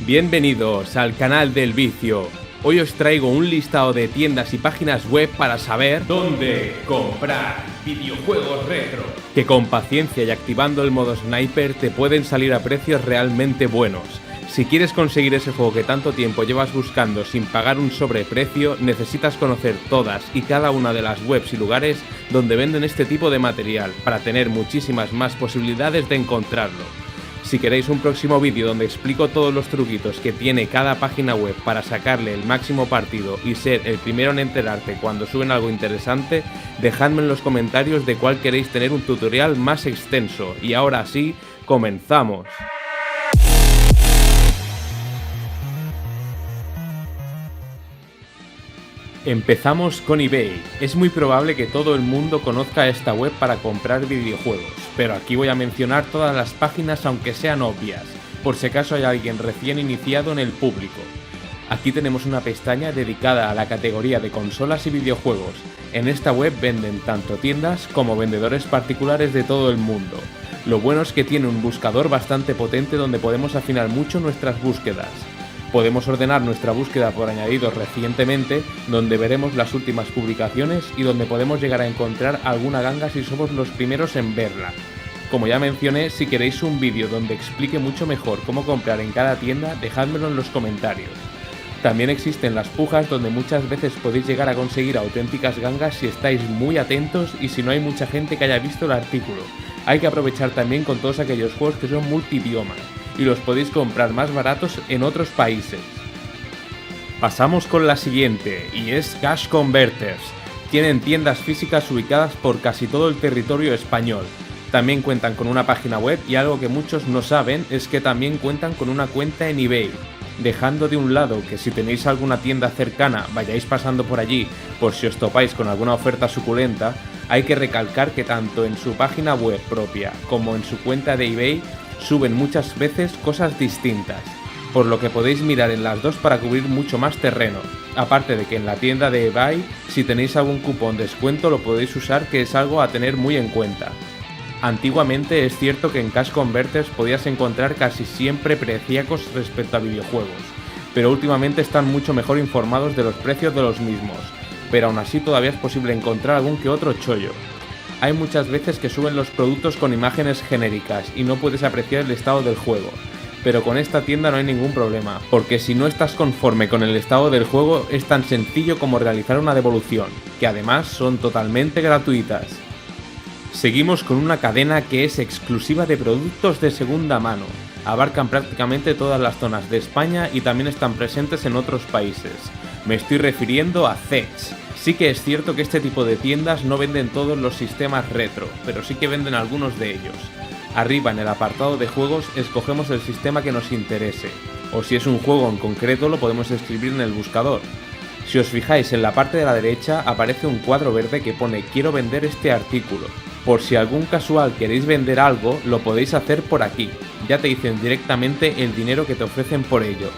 Bienvenidos al canal del vicio. Hoy os traigo un listado de tiendas y páginas web para saber dónde comprar videojuegos retro, que con paciencia y activando el modo sniper te pueden salir a precios realmente buenos. Si quieres conseguir ese juego que tanto tiempo llevas buscando sin pagar un sobreprecio, necesitas conocer todas y cada una de las webs y lugares donde venden este tipo de material para tener muchísimas más posibilidades de encontrarlo. Si queréis un próximo vídeo donde explico todos los truquitos que tiene cada página web para sacarle el máximo partido y ser el primero en enterarte cuando suben algo interesante, dejadme en los comentarios de cuál queréis tener un tutorial más extenso. Y ahora sí, comenzamos. Empezamos con eBay. Es muy probable que todo el mundo conozca esta web para comprar videojuegos, pero aquí voy a mencionar todas las páginas aunque sean obvias, por si acaso hay alguien recién iniciado en el público. Aquí tenemos una pestaña dedicada a la categoría de consolas y videojuegos. En esta web venden tanto tiendas como vendedores particulares de todo el mundo. Lo bueno es que tiene un buscador bastante potente donde podemos afinar mucho nuestras búsquedas. Podemos ordenar nuestra búsqueda por añadidos recientemente, donde veremos las últimas publicaciones y donde podemos llegar a encontrar alguna ganga si somos los primeros en verla. Como ya mencioné, si queréis un vídeo donde explique mucho mejor cómo comprar en cada tienda, dejádmelo en los comentarios. También existen las pujas, donde muchas veces podéis llegar a conseguir auténticas gangas si estáis muy atentos y si no hay mucha gente que haya visto el artículo. Hay que aprovechar también con todos aquellos juegos que son multidiomas y los podéis comprar más baratos en otros países. Pasamos con la siguiente, y es Cash Converters. Tienen tiendas físicas ubicadas por casi todo el territorio español. También cuentan con una página web y algo que muchos no saben es que también cuentan con una cuenta en eBay. Dejando de un lado que si tenéis alguna tienda cercana vayáis pasando por allí por si os topáis con alguna oferta suculenta, hay que recalcar que tanto en su página web propia como en su cuenta de eBay suben muchas veces cosas distintas, por lo que podéis mirar en las dos para cubrir mucho más terreno. Aparte de que en la tienda de eBay, si tenéis algún cupón descuento lo podéis usar, que es algo a tener muy en cuenta. Antiguamente es cierto que en Cash Converters podías encontrar casi siempre preciacos respecto a videojuegos, pero últimamente están mucho mejor informados de los precios de los mismos, pero aún así todavía es posible encontrar algún que otro chollo. Hay muchas veces que suben los productos con imágenes genéricas y no puedes apreciar el estado del juego, pero con esta tienda no hay ningún problema, porque si no estás conforme con el estado del juego es tan sencillo como realizar una devolución, que además son totalmente gratuitas. Seguimos con una cadena que es exclusiva de productos de segunda mano. Abarcan prácticamente todas las zonas de España y también están presentes en otros países. Me estoy refiriendo a Zedge. Sí que es cierto que este tipo de tiendas no venden todos los sistemas retro, pero sí que venden algunos de ellos. Arriba en el apartado de juegos escogemos el sistema que nos interese, o si es un juego en concreto lo podemos escribir en el buscador. Si os fijáis en la parte de la derecha aparece un cuadro verde que pone "Quiero vender este artículo". Por si algún casual queréis vender algo, lo podéis hacer por aquí, ya te dicen directamente el dinero que te ofrecen por ello.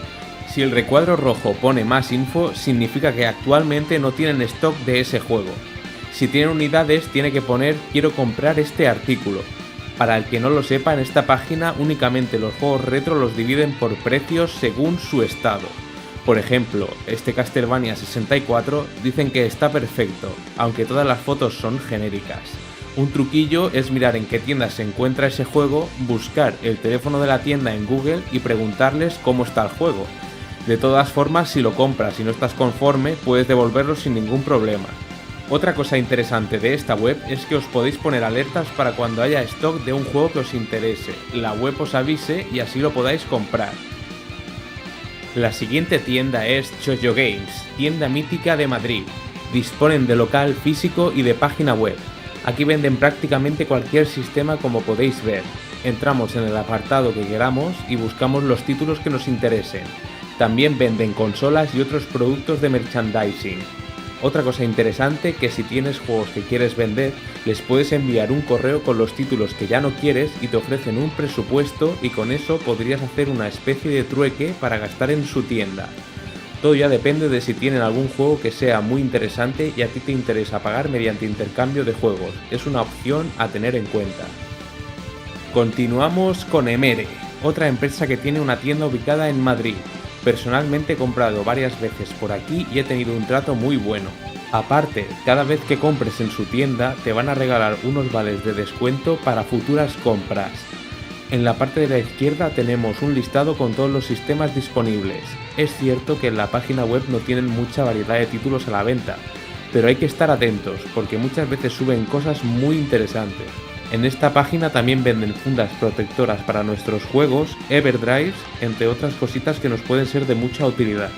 Si el recuadro rojo pone "más info", significa que actualmente no tienen stock de ese juego. Si tienen unidades, tiene que poner "quiero comprar este artículo". Para el que no lo sepa, en esta página únicamente los juegos retro los dividen por precios según su estado. Por ejemplo, este Castlevania 64 dicen que está perfecto, aunque todas las fotos son genéricas. Un truquillo es mirar en qué tienda se encuentra ese juego, buscar el teléfono de la tienda en Google y preguntarles cómo está el juego. De todas formas, si lo compras y no estás conforme, puedes devolverlo sin ningún problema. Otra cosa interesante de esta web es que os podéis poner alertas para cuando haya stock de un juego que os interese, la web os avise y así lo podáis comprar. La siguiente tienda es Choyo Games, tienda mítica de Madrid. Disponen de local físico y de página web. Aquí venden prácticamente cualquier sistema, como podéis ver. Entramos en el apartado que queramos y buscamos los títulos que nos interesen. También venden consolas y otros productos de merchandising. Otra cosa interesante, que si tienes juegos que quieres vender, les puedes enviar un correo con los títulos que ya no quieres y te ofrecen un presupuesto, y con eso podrías hacer una especie de trueque para gastar en su tienda. Todo ya depende de si tienen algún juego que sea muy interesante y a ti te interesa pagar mediante intercambio de juegos. Es una opción a tener en cuenta. Continuamos con Emere. otra empresa que tiene una tienda ubicada en Madrid. Personalmente he comprado varias veces por aquí y he tenido un trato muy bueno. Aparte, cada vez que compres en su tienda te van a regalar unos vales de descuento para futuras compras. En la parte de la izquierda tenemos un listado con todos los sistemas disponibles. Es cierto que en la página web no tienen mucha variedad de títulos a la venta, pero hay que estar atentos porque muchas veces suben cosas muy interesantes. En esta página también venden fundas protectoras para nuestros juegos, Everdrives, entre otras cositas que nos pueden ser de mucha utilidad.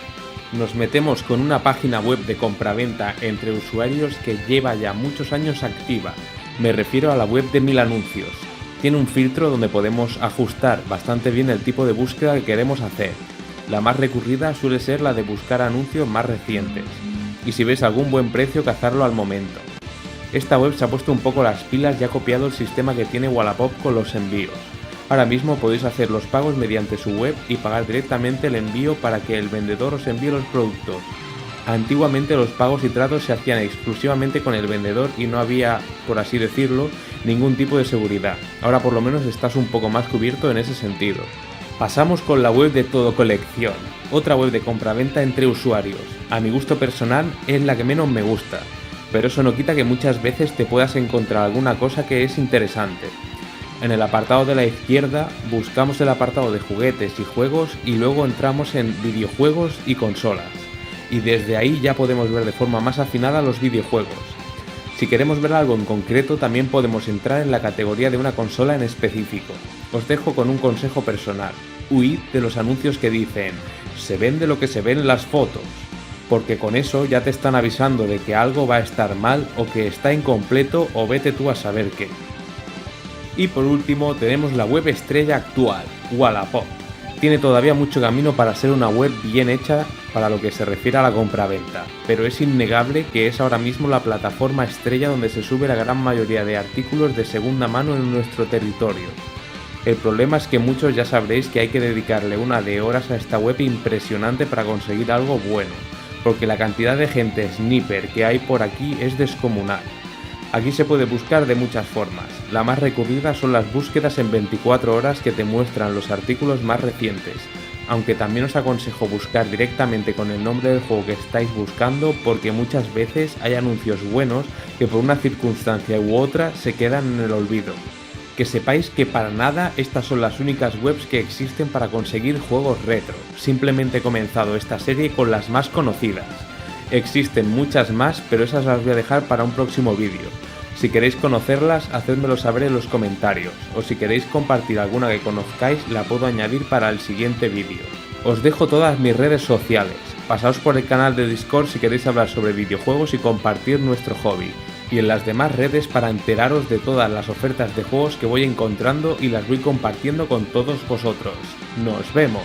Nos metemos con una página web de compraventa entre usuarios que lleva ya muchos años activa. Me refiero a la web de Mil Anuncios. Tiene un filtro donde podemos ajustar bastante bien el tipo de búsqueda que queremos hacer. La más recurrida suele ser la de buscar anuncios más recientes. Y si ves algún buen precio, cazarlo al momento. Esta web se ha puesto un poco las pilas y ha copiado el sistema que tiene Wallapop con los envíos. Ahora mismo podéis hacer los pagos mediante su web y pagar directamente el envío para que el vendedor os envíe los productos. Antiguamente los pagos y tratos se hacían exclusivamente con el vendedor y no había, por así decirlo, ningún tipo de seguridad. Ahora por lo menos estás un poco más cubierto en ese sentido. Pasamos con la web de Todo Colección, otra web de compraventa entre usuarios. A mi gusto personal es la que menos me gusta, pero eso no quita que muchas veces te puedas encontrar alguna cosa que es interesante. En el apartado de la izquierda buscamos el apartado de juguetes y juegos y luego entramos en videojuegos y consolas. Y desde ahí ya podemos ver de forma más afinada los videojuegos. Si queremos ver algo en concreto también podemos entrar en la categoría de una consola en específico. Os dejo con un consejo personal: huid de los anuncios que dicen "se vende lo que se ve en las fotos", porque con eso ya te están avisando de que algo va a estar mal o que está incompleto o vete tú a saber qué. Y por último tenemos la web estrella actual, Wallapop. Tiene todavía mucho camino para ser una web bien hecha para lo que se refiere a la compraventa, pero es innegable que es ahora mismo la plataforma estrella donde se sube la gran mayoría de artículos de segunda mano en nuestro territorio. El problema es que muchos ya sabréis que hay que dedicarle una de horas a esta web impresionante para conseguir algo bueno, porque la cantidad de gente sniper que hay por aquí es descomunal. Aquí se puede buscar de muchas formas. La más recurrida son las búsquedas en 24 horas que te muestran los artículos más recientes, aunque también os aconsejo buscar directamente con el nombre del juego que estáis buscando porque muchas veces hay anuncios buenos que por una circunstancia u otra se quedan en el olvido. Que sepáis que para nada estas son las únicas webs que existen para conseguir juegos retro. Simplemente he comenzado esta serie con las más conocidas. Existen muchas más, pero esas las voy a dejar para un próximo vídeo. Si queréis conocerlas, hacedmelo saber en los comentarios, o si queréis compartir alguna que conozcáis, la puedo añadir para el siguiente vídeo. Os dejo todas mis redes sociales. Pasaos por el canal de Discord si queréis hablar sobre videojuegos y compartir nuestro hobby. Y en las demás redes para enteraros de todas las ofertas de juegos que voy encontrando y las voy compartiendo con todos vosotros. ¡Nos vemos!